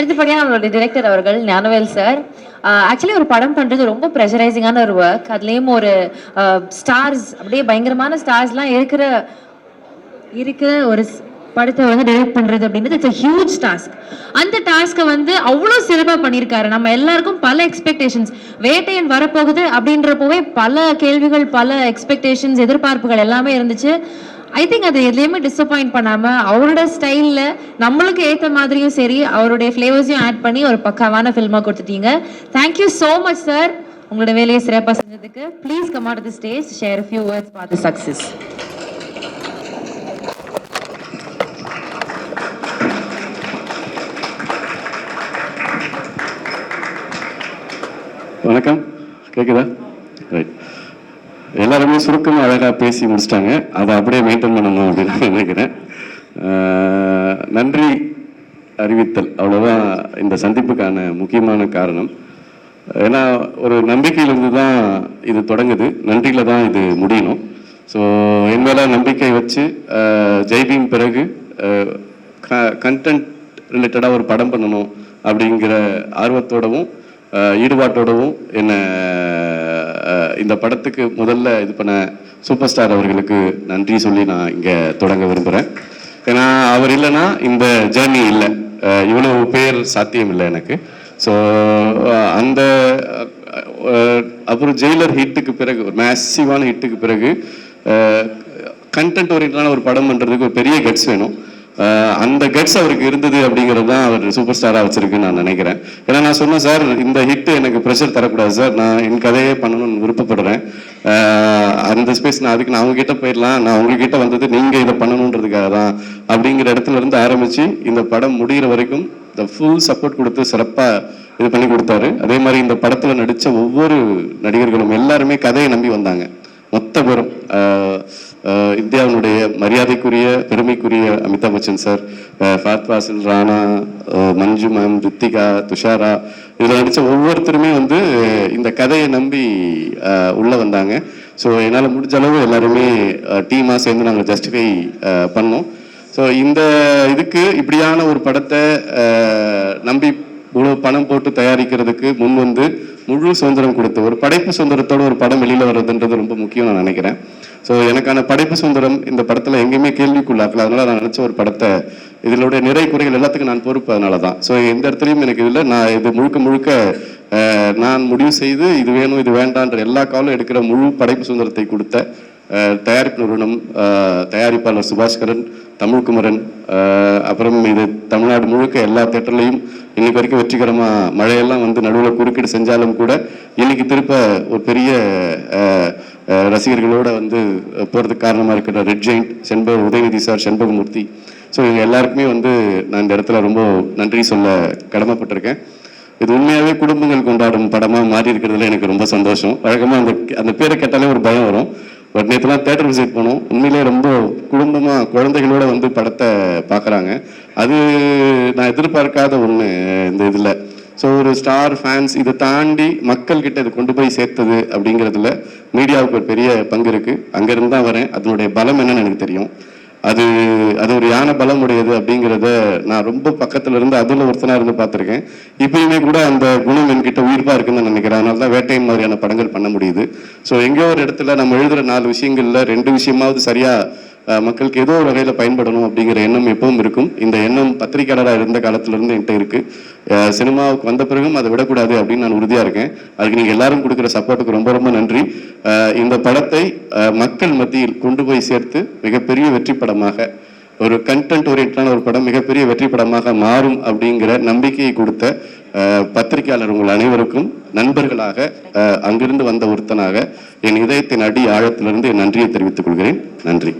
அடுத்தபடியாக நம்மளுடைய டிரெக்டர் அவர்கள் ஞானவேல் சார். ஆக்சுவலி ஒரு படம் பண்ணுறது ரொம்ப ப்ரெஷரைசிங்கான ஒரு ஒர்க். அதுலேயும் ஒரு ஸ்டார்ஸ், அப்படியே பயங்கரமான ஸ்டார்ஸ்லாம் இருக்கிற ஒரு படத்தை வந்து டைரக்ட் பண்றது அப்படின்றது இட்ஸ் ஹியூஜ் டாஸ்க். அந்த டாஸ்க்கை வந்து அவ்வளோ சிறப்பாக பண்ணியிருக்காரு. நம்ம எல்லாருக்கும் பல எக்ஸ்பெக்டேஷன்ஸ், வேட்டையன் வரப்போகுது அப்படின்றப்போவே பல கேள்விகள், பல எக்ஸ்பெக்டேஷன்ஸ், எதிர்பார்ப்புகள் எல்லாமே இருந்துச்சு. ஐ திங்க் அது எதுலையுமே டிசப்பாயிண்ட் பண்ணாமல் அவரோட ஸ்டைலில் நம்மளுக்கு ஏற்ற மாதிரியும் சரி, அவருடைய ஃப்ளேவர்ஸையும் ஆட் பண்ணி ஒரு பக்காவான ஃபில்மாக கொடுத்துட்டீங்க. தேங்க்யூ ஸோ மச் சார், உங்களோட வேலையை சிறப்பாக செஞ்சதுக்கு. Please come on the stage, share a few words for the success. வணக்கம், கேட்குதா? ரைட். எல்லாருமே சுருக்கமாக அழகாக பேசி முடிச்சிட்டாங்க. அதை அப்படியே மெயின்டைன் பண்ணணும் அப்படின்னு நினைக்கிறேன். நன்றி அறிவித்தல், அவ்வளோதான் இந்த சந்திப்புக்கான முக்கியமான காரணம். ஏன்னா ஒரு நம்பிக்கையிலிருந்து தான் இது தொடங்குது, நன்றியில் தான் இது முடியணும். ஸோ என் மேலே நம்பிக்கை வச்சு ஜெய்பீம் பிறகு கண்டென்ட் ரிலேட்டடாக ஒரு படம் பண்ணணும் அப்படிங்கிற ஆர்வத்தோடவும் ஈடுபாட்டோடவும் என்ன இந்த படத்துக்கு முதல்ல இது பண்ண சூப்பர் ஸ்டார் அவர்களுக்கு நன்றி சொல்லி நான் இங்கே தொடங்க விரும்புகிறேன். ஏன்னா அவர் இல்லைன்னா இந்த ஜேர்னி இல்லை, இவ்வளோ பேர் சாத்தியம் இல்லை எனக்கு. ஸோ அந்த அப்புறம் ஜெயிலர் ஹிட்டுக்கு பிறகு, ஒரு மேசிவான ஹிட்டுக்கு பிறகு கண்டென்ட் ஓரியன்டான ஒரு படம் பண்ணுறதுக்கு ஒரு பெரிய கட்ஸ் வேணும். அந்த கட்ஸ் அவருக்கு இருந்தது அப்படிங்கிறது தான் அவர் சூப்பர் ஸ்டாராக வச்சிருக்குன்னு நான் நினைக்கிறேன். ஏன்னா நான் சொன்னேன், சார் இந்த ஹிட்டு எனக்கு ப்ரெஷர் தரக்கூடாது சார், நான் என் கதையே பண்ணணும்னு விருப்பப்படுறேன். அந்த ஸ்பேஸ் நான் அவங்ககிட்ட போயிடலாம், நான் உங்ககிட்ட வந்தது நீங்கள் இதை பண்ணணுன்றதுக்காக தான் அப்படிங்கிற இடத்துல இருந்து ஆரம்பித்து இந்த படம் முடிகிற வரைக்கும் இந்த ஃபுல் சப்போர்ட் கொடுத்து சிறப்பாக இது பண்ணி கொடுத்தாரு. அதே மாதிரி இந்த படத்தில் நடித்த ஒவ்வொரு நடிகர்களும் எல்லாருமே கதையை நம்பி வந்தாங்க. மொத்த பேரும் இந்தியாவினுடைய மரியாதைக்குரிய பெருமைக்குரிய அமிதாப் பச்சன் சார், ஃபஹத் ஃபாசில், ராணா, மஞ்சு மேம், ரித்திகா, துஷாரா, இதில் நடித்த ஒவ்வொருத்தருமே வந்து இந்த கதையை நம்பி உள்ளே வந்தாங்க. ஸோ என்னால் முடிஞ்ச அளவு எல்லாருமே டீமாக சேர்ந்து நாங்கள் ஜஸ்டிஃபை பண்ணோம். ஸோ இந்த இதுக்கு இப்படியான ஒரு படத்தை நம்பி இவ்வளோ பணம் போட்டு தயாரிக்கிறதுக்கு முன் வந்து முழு சுதந்திரம் கொடுத்து, ஒரு படைப்பு சுதந்திரத்தோட ஒரு படம் வெளியில் வர்றதுன்றது ரொம்ப முக்கியம் நான் நினைக்கிறேன். ஸோ எனக்கான படைப்பு சுதந்திரம் இந்த படத்தில் எங்கேயுமே கேள்விக்குள்ளாக்கல. அதனால நான் நினச்ச ஒரு படத்தை, இதனுடைய நிறை குறைகள் எல்லாத்துக்கும் நான் பொறுப்பு. அதனால தான். ஸோ எந்த இடத்துலையும் எனக்கு இதில் நான் இது முழுக்க நான் முடிவு செய்து இது வேணும் இது வேண்டான்ற எல்லா காலம் எடுக்கிற முழு படைப்பு சுதந்திரத்தை கொடுத்த தயாரிப்பு நிறுவனம், தயாரிப்பாளர் சுபாஷ்கரன், தமிழ்குமரன், அப்புறம் இது தமிழ்நாடு முழுக்க எல்லா தேட்டர்லையும் இன்னைக்கு வரைக்கும் வெற்றிகரமாக மழையெல்லாம் வந்து நடுவில் குறுக்கீடு செஞ்சாலும் கூட இன்னைக்கு திருப்ப ஒரு பெரிய ரசிகர்களோடு வந்து போகிறதுக்கு காரணமாக இருக்கிற red giant, Udhayanidhi sir, Shenbagamoorthy, so இவங்க எல்லாருக்குமே வந்து நான் இந்த இடத்துல ரொம்ப நன்றி சொல்ல கடமைப்பட்டிருக்கேன். இது உண்மையாகவே குடும்பங்கள் கொண்டாடும் படமாக மாறி இருக்கிறதுல எனக்கு ரொம்ப சந்தோஷம். வழக்கமாக அந்த பேரை கேட்டாலே ஒரு பயம் வரும். பட் நேற்றுலாம் தேட்டர் விசிட் பண்ணோம், உண்மையிலே ரொம்ப குடும்பமாக குழந்தைகளோட வந்து படத்தை பார்க்குறாங்க. அது நான் எதிர்பார்க்காத ஒன்று இந்த இதில். ஸோ ஒரு ஸ்டார் ஃபேன்ஸ் இதை தாண்டி மக்கள்கிட்ட இது கொண்டு போய் சேர்த்தது அப்படிங்கிறதுல மீடியாவுக்கு ஒரு பெரிய பங்கு இருக்குது. அங்கேருந்து தான் வரேன். அதனுடைய பலம் என்னன்னு எனக்கு தெரியும். அது ஒரு யானை பலம் உடையது அப்படிங்கிறத நான் ரொம்ப பக்கத்துல இருந்து அதில் ஒருத்தனாக இருந்து பார்த்துருக்கேன். இப்பயுமே கூட அந்த குணம் என்கிட்ட உயிர்ப்பா இருக்குன்னு நான் நினைக்கிறேன். அதனால தான் வேட்டையின் மாதிரியான படங்கள் பண்ண முடியுது. ஸோ எங்கேயோ ஒரு இடத்துல நம்ம எழுதுகிற 4 விஷயங்கள்ல 2 விஷயமாவது சரியா மக்களுக்கு ஏதோ ஒரு வகையில் பயன்படணும் அப்படிங்கிற எண்ணம் எப்பவும் இருக்கும். இந்த எண்ணம் பத்திரிகையாளராக இருந்த காலத்திலிருந்து என்கிட்ட இருக்கு. சினிமாவுக்கு வந்த பிறகும் அதை விடக்கூடாது அப்படின்னு நான் உறுதியாக இருக்கேன். அதுக்கு நீங்கள் எல்லாரும் கொடுக்குற சப்போர்ட்டுக்கு ரொம்ப ரொம்ப நன்றி. இந்த படத்தை மக்கள் மத்தியில் கொண்டு போய் சேர்த்து மிகப்பெரிய வெற்றி படமாக, ஒரு கண்டென்ட் ஓரியன்டான ஒரு படம் மிகப்பெரிய வெற்றி படமாக மாறும் அப்படிங்கிற நம்பிக்கையை கொடுத்த பத்திரிகையாளர் உங்கள் அனைவருக்கும் நண்பர்களாக, அங்கிருந்து வந்த ஒருத்தனாக என் இதயத்தின் அடி ஆழத்திலிருந்து என் நன்றியை தெரிவித்துக் கொள்கிறேன். நன்றி.